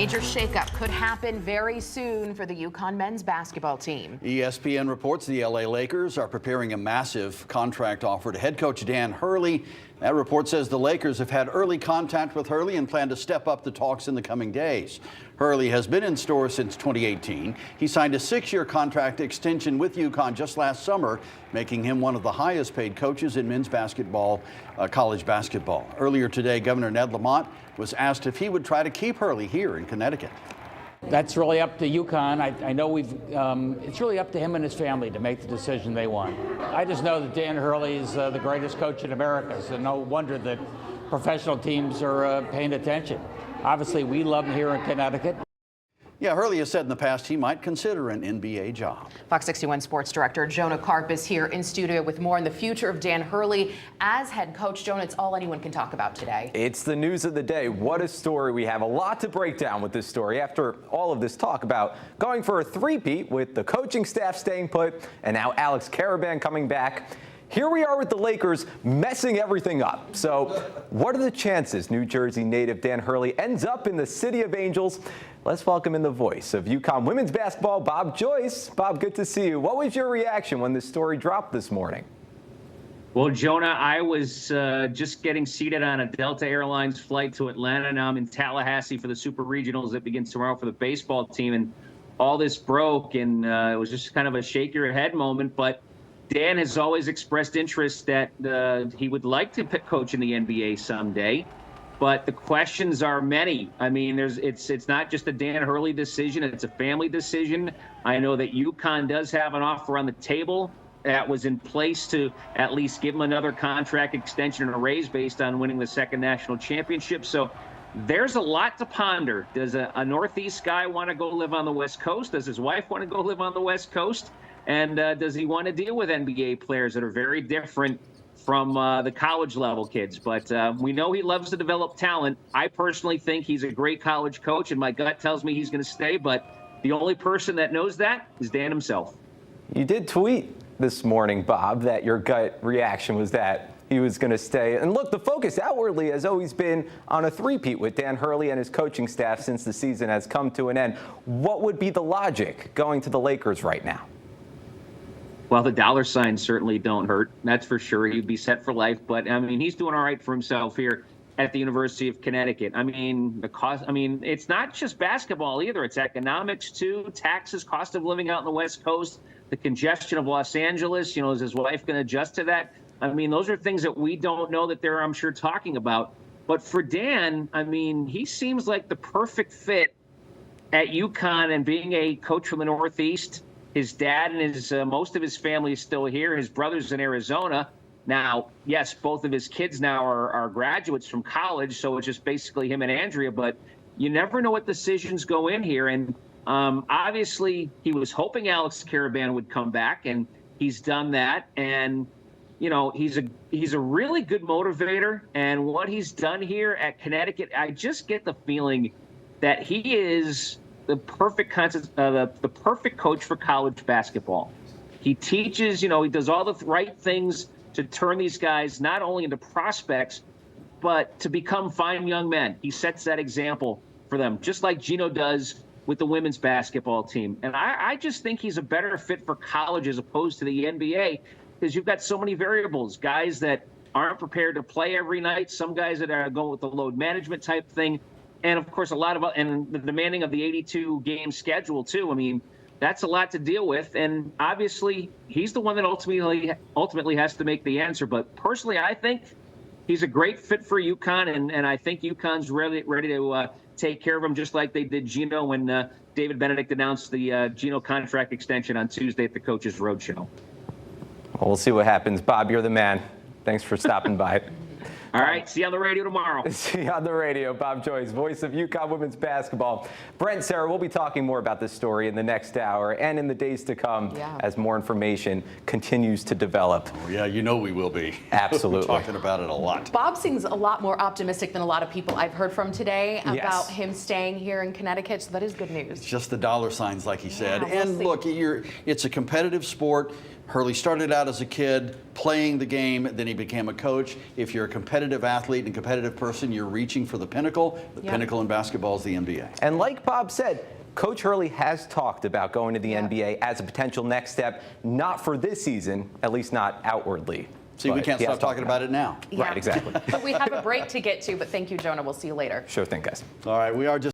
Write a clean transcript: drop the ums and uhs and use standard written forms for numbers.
major shakeup could happen very soon for the UConn men's basketball team. ESPN reports the LA Lakers are preparing a massive contract offer to head coach Dan Hurley. That report says the Lakers have had early contact with Hurley and plan to step up the talks in the coming days. Hurley has been in store since 2018. He signed a 6-year contract extension with UConn just last summer, making him one of the highest paid coaches in men's basketball, college basketball. Earlier today, Governor Ned Lamont was asked if he would try to keep Hurley here in Connecticut. That's really up to UConn. I know it's really up to him and his family to make the decision they want. I just know that Dan Hurley is the greatest coach in America, so no wonder that professional teams are paying attention. Obviously, we love him here in Connecticut. Yeah, Hurley has said in the past he might consider an NBA job. Fox 61 sports director Jonah Karp is here in studio with more on the future of Dan Hurley as head coach. Jonah, it's all anyone can talk about today. It's the news of the day. What a story. We have a lot to break down with this story after all of this talk about going for a three-peat with the coaching staff staying put and now Alex Karaban coming back. Here we are with the Lakers messing everything up. So what are the chances New Jersey native Dan Hurley ends up in the City of Angels? Let's welcome in the voice of UConn women's basketball, Bob Joyce. Bob, good to see you. What was your reaction when this story dropped this morning? Well, Jonah, I was just getting seated on a Delta Airlines flight to Atlanta. Now I'm in Tallahassee for the Super Regionals that begins tomorrow for the baseball team. And all this broke, and it was just kind of a shake your head moment. But Dan has always expressed interest that he would like to coach in the NBA someday. But the questions are many. I mean, it's not just a Dan Hurley decision. It's a family decision. I know that UConn does have an offer on the table that was in place to at least give him another contract extension and a raise based on winning the second national championship. So there's a lot to ponder. Does a Northeast guy want to go live on the West Coast? Does his wife want to go live on the West Coast? And does he want to deal with NBA players that are very different from the college level kids? But we know he loves to develop talent. I personally think he's a great college coach, and my gut tells me he's going to stay. But the only person that knows that is Dan himself. You did tweet this morning, Bob, that your gut reaction was that he was going to stay. And look, the focus outwardly has always been on a three-peat with Dan Hurley and his coaching staff since the season has come to an end. What would be the logic going to the Lakers right now? Well, the dollar signs certainly don't hurt. That's for sure. He'd be set for life. But, I mean, he's doing all right for himself here at the University of Connecticut. I mean, the cost, I mean, it's not just basketball either. It's economics, too, taxes, cost of living out on the West Coast, the congestion of Los Angeles. You know, is his wife going to adjust to that? I mean, those are things that we don't know that they're, I'm sure, talking about. But for Dan, I mean, he seems like the perfect fit at UConn and being a coach from the Northeast. His dad and his most of his family is still here. His brother's in Arizona. Now, yes, both of his kids now are graduates from college, so it's just basically him and Andrea. But you never know what decisions go in here. And obviously, he was hoping Alex Karaban would come back, and he's done that. And you know, he's a really good motivator. And what he's done here at Connecticut, I just get the feeling that he is the perfect the perfect coach for college basketball. He teaches, you know, he does all the right things to turn these guys not only into prospects, but to become fine young men. He sets that example for them, just like Gino does with the women's basketball team. And I just think he's a better fit for college as opposed to the NBA, because you've got so many variables, guys that aren't prepared to play every night, some guys that are going with the load management type thing. And, of course, and the demanding of the 82-game schedule, too. I mean, that's a lot to deal with. And, obviously, he's the one that ultimately has to make the answer. But, personally, I think he's a great fit for UConn, and I think UConn's ready to take care of him just like they did Gino when David Benedict announced the Gino contract extension on Tuesday at the Coaches Roadshow. Well, we'll see what happens. Bob, you're the man. Thanks for stopping by. All right, see you on the radio tomorrow. See you on the radio. Bob Joyce, voice of UConn women's basketball. Brent, Sarah, we'll be talking more about this story in the next hour and in the days to come as more information continues to develop. Oh, yeah, you know we will be. Absolutely. We're talking about it a lot. Bob seems a lot more optimistic than a lot of people I've heard from today about him staying here in Connecticut, so that is good news. It's just the dollar signs, like he said. We'll and see. Look, it's a competitive sport. Hurley started out as a kid playing the game, then he became a coach. If you're a competitive athlete and competitive person, you're reaching for the pinnacle. The pinnacle in basketball is the NBA. And like Bob said, Coach Hurley has talked about going to the NBA as a potential next step, not for this season, at least not outwardly. See, we can't stop talking about it now. Right, exactly. We have a break to get to, but thank you, Jonah. We'll see you later. Sure thing, guys. All right, we are just